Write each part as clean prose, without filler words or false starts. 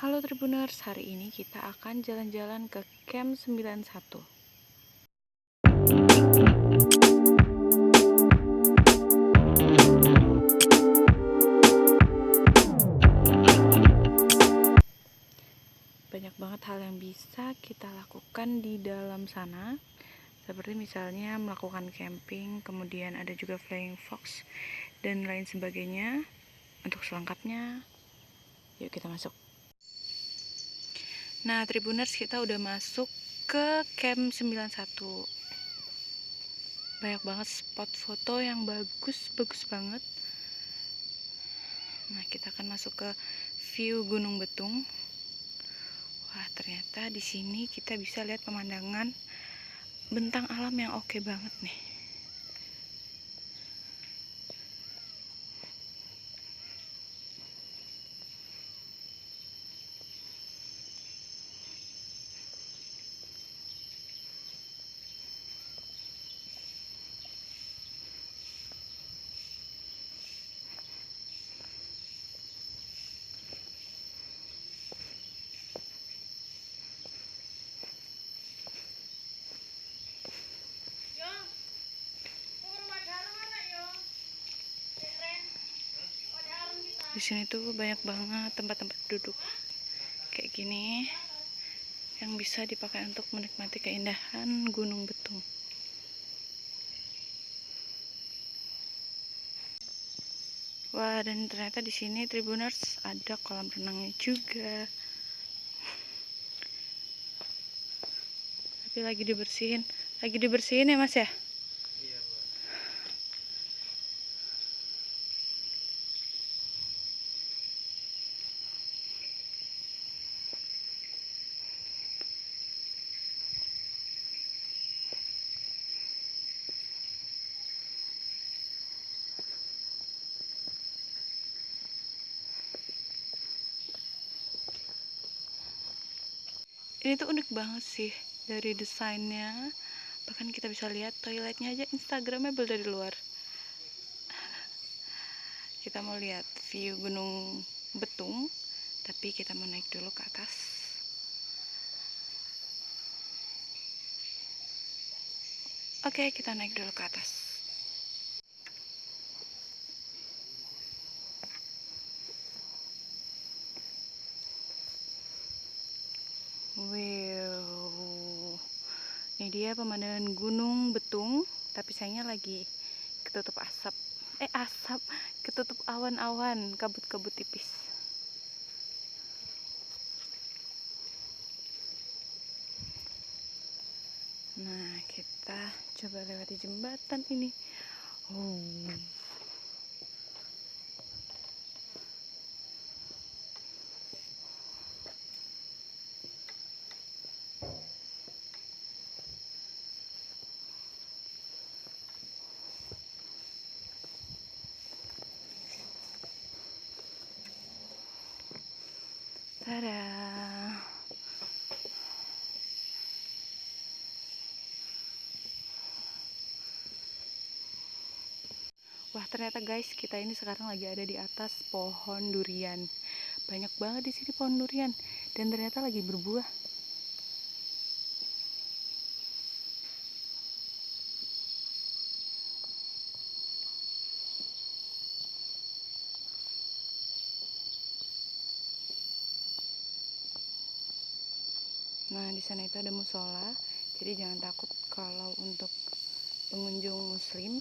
Halo Tribuners, hari ini kita akan jalan-jalan ke Camp 91. Banyak banget hal yang bisa kita lakukan di dalam sana, seperti misalnya melakukan camping, kemudian ada juga flying fox, dan lain sebagainya. Untuk selengkapnya, yuk kita masuk. Nah Tribuners, kita udah masuk ke Camp 91. Banyak banget spot foto yang bagus banget. Nah, kita akan masuk ke view Gunung Betung. Wah, ternyata di sini kita bisa lihat pemandangan bentang alam yang oke banget nih. Di sini tuh banyak banget tempat-tempat duduk kayak gini yang bisa dipakai untuk menikmati keindahan Gunung Betung. Wah, dan ternyata di sini Tribuners ada kolam renangnya juga. Tapi lagi dibersihin ya Mas ya? Iya, Mbak. Ini tuh unik banget sih dari desainnya. Bahkan kita bisa lihat toiletnya aja instagramable dari luar. Kita mau lihat view Gunung Betung, tapi kita mau naik dulu ke atas. Oke, kita naik dulu ke atas. Wow, ini dia pemandangan Gunung Betung, tapi sayangnya lagi ketutup ketutup awan-awan, kabut-kabut tipis. Nah, kita coba lewati jembatan ini. Tada. Wah, ternyata guys, kita ini sekarang lagi ada di atas pohon durian. Banyak banget di sini pohon durian dan ternyata lagi berbuah. Nah, di sana itu ada musola. Jadi jangan takut kalau untuk pengunjung muslim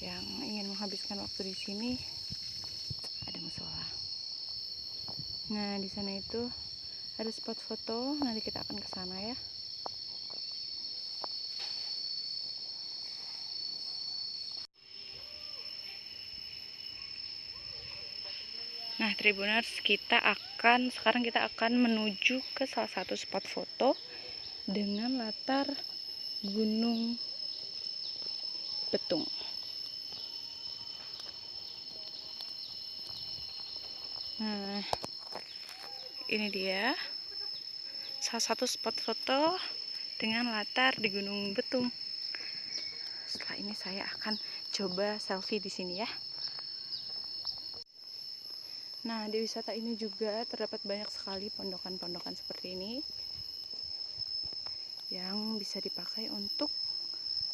yang ingin menghabiskan waktu di sini, ada musola. Nah, di sana itu ada spot foto. Nanti kita akan ke sana ya. Nah, Tribuners, sekarang kita akan menuju ke salah satu spot foto dengan latar Gunung Betung. Nah, ini dia salah satu spot foto dengan latar di Gunung Betung. Setelah ini saya akan coba selfie di sini ya. Nah, di wisata ini juga terdapat banyak sekali pondokan-pondokan seperti ini yang bisa dipakai untuk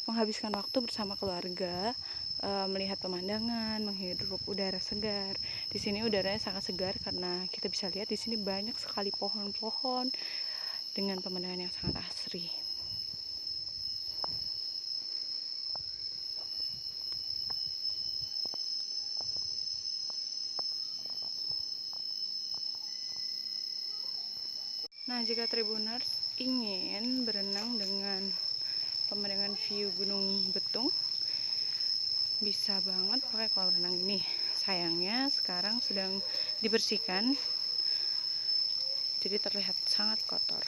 menghabiskan waktu bersama keluarga, melihat pemandangan, menghirup udara segar. Di sini udaranya sangat segar karena kita bisa lihat di sini banyak sekali pohon-pohon dengan pemandangan yang sangat asri. Nah, jika Tribuners ingin berenang dengan pemandangan view Gunung Betung, bisa banget pakai kolam renang ini. Sayangnya sekarang sedang dibersihkan, jadi terlihat sangat kotor.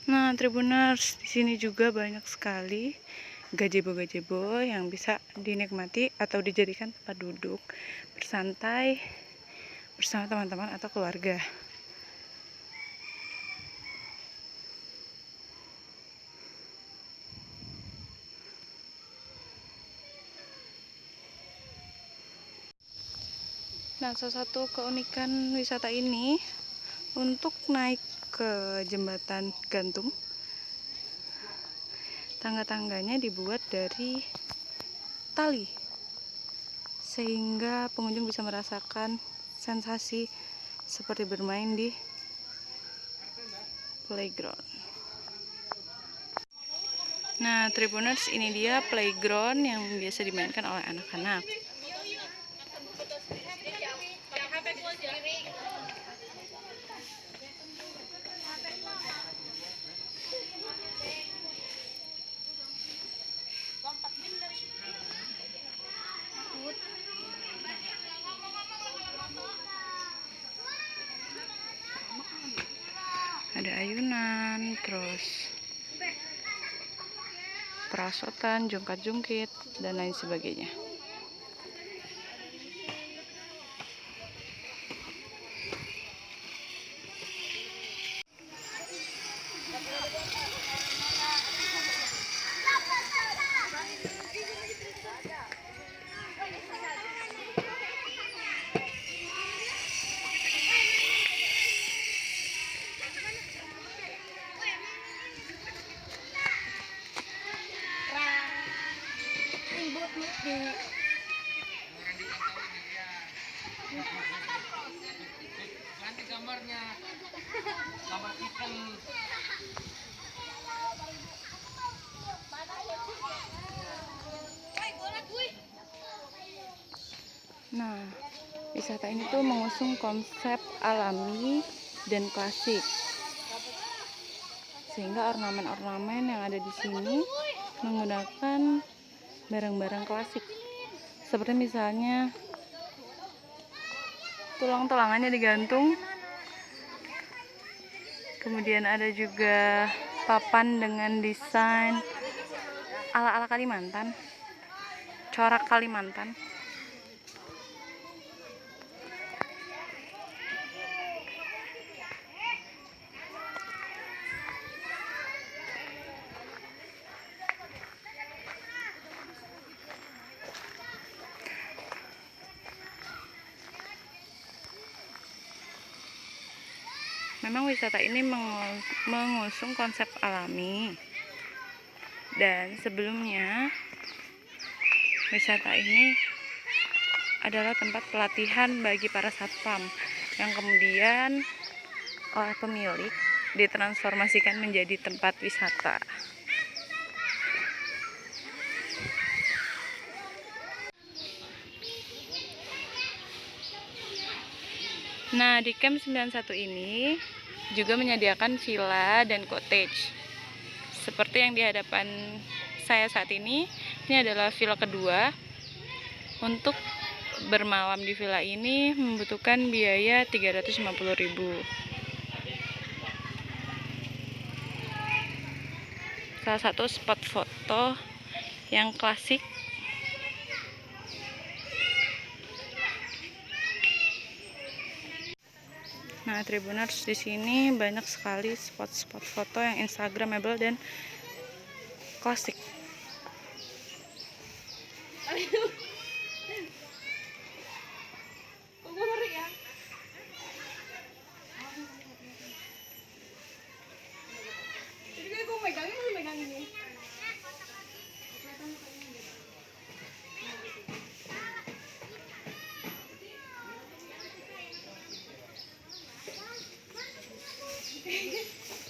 Nah, Tribuners, di sini juga banyak sekali gazebo-gazebo yang bisa dinikmati atau dijadikan tempat duduk bersantai bersama teman-teman atau keluarga. Nah, salah satu keunikan wisata ini untuk naik ke jembatan gantung, tangga-tangganya dibuat dari tali sehingga pengunjung bisa merasakan sensasi seperti bermain di playground. Nah, Tribuners, ini dia playground yang biasa dimainkan oleh anak-anak. Ada ayunan, terus perasotan, jungkat-jungkit, dan lain sebagainya. Ganti gambarnya, gambar ikan. Nah, wisata ini tuh mengusung konsep alami dan klasik, sehingga ornamen-ornamen yang ada di sini menggunakan barang-barang klasik, seperti misalnya tulang-tulangannya digantung, kemudian ada juga papan dengan desain ala-ala Kalimantan, corak Kalimantan. Memang wisata ini mengusung konsep alami, dan sebelumnya wisata ini adalah tempat pelatihan bagi para satpam yang kemudian oleh pemilik ditransformasikan menjadi tempat wisata. Nah, di Camp 91 ini juga menyediakan villa dan cottage. Seperti yang di hadapan saya saat ini adalah villa kedua untuk bermalam di villa ini membutuhkan biaya 350.000. Salah satu spot foto yang klasik. Nah, Tribuners, di sini banyak sekali spot-spot foto yang instagramable dan klasik.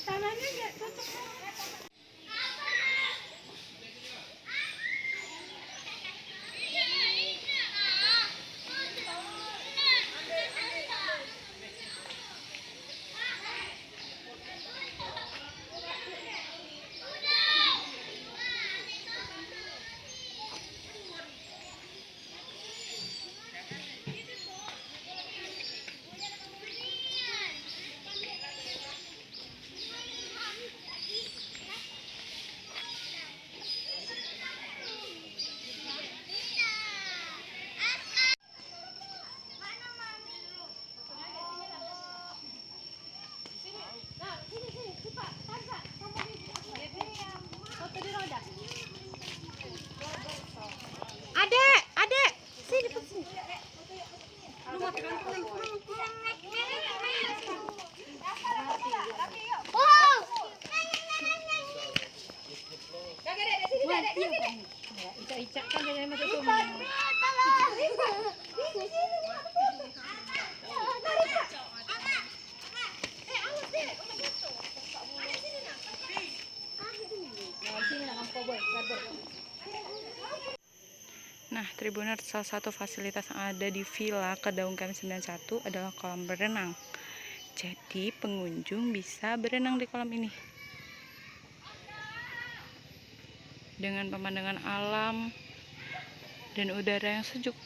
Tangannya nggak cocok. Adek, adek, sini sini. Nah, Tribuners, salah satu fasilitas yang ada di Villa Kedaung Camp 91 adalah kolam berenang. Jadi, pengunjung bisa berenang di kolam ini. Dengan pemandangan alam dan udara yang sejuk.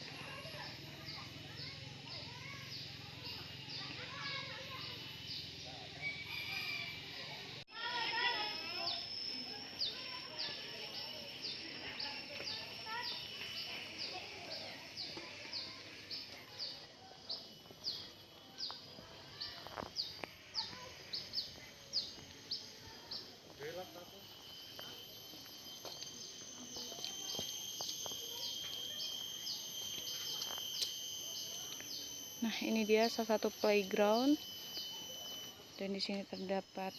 Nah, ini dia salah satu playground, dan di sini terdapat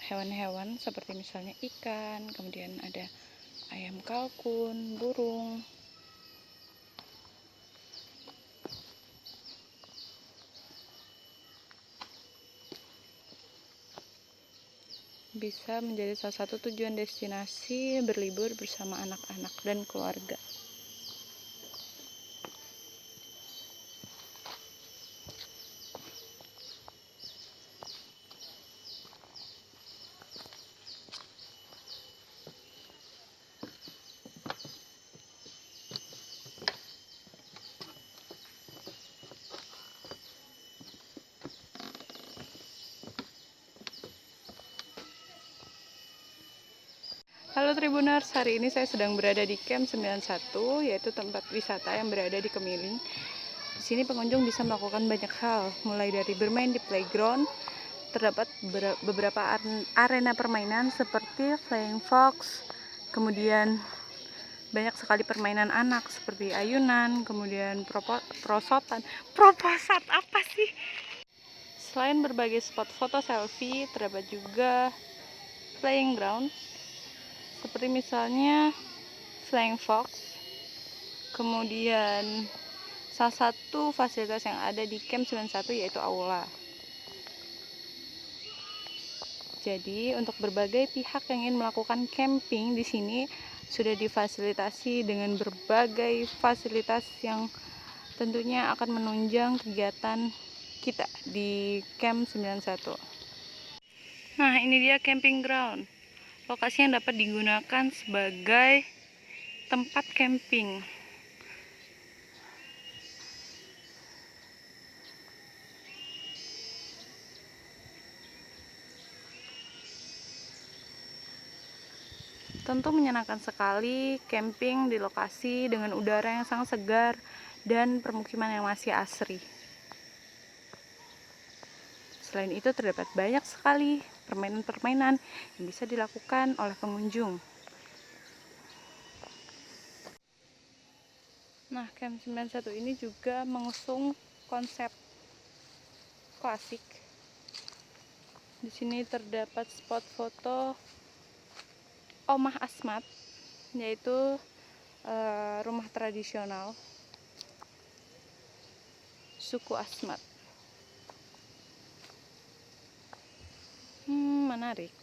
hewan-hewan seperti misalnya ikan, kemudian ada ayam kalkun, burung. Bisa menjadi salah satu tujuan destinasi berlibur bersama anak-anak dan keluarga. Halo Tribuners, hari ini saya sedang berada di Camp 91, yaitu tempat wisata yang berada di Kemiling. Di sini pengunjung bisa melakukan banyak hal, mulai dari bermain di playground. Terdapat beberapa arena permainan seperti Flying Fox, kemudian banyak sekali permainan anak seperti ayunan, kemudian proposat apa sih? Selain berbagai spot foto selfie, terdapat juga playing ground seperti misalnya Flying Fox. Kemudian salah satu fasilitas yang ada di Camp 91 yaitu aula. Jadi untuk berbagai pihak yang ingin melakukan camping di sini sudah difasilitasi dengan berbagai fasilitas yang tentunya akan menunjang kegiatan kita di Camp 91. Nah, ini dia camping ground. Lokasi yang dapat digunakan sebagai tempat camping. Tentu menyenangkan sekali camping di lokasi dengan udara yang sangat segar dan permukiman yang masih asri. Selain itu terdapat banyak sekali permainan-permainan yang bisa dilakukan oleh pengunjung. Nah, Camp 91 ini juga mengusung konsep klasik. Di sini terdapat spot foto Omah Asmat, yaitu rumah tradisional suku Asmat. Menarik.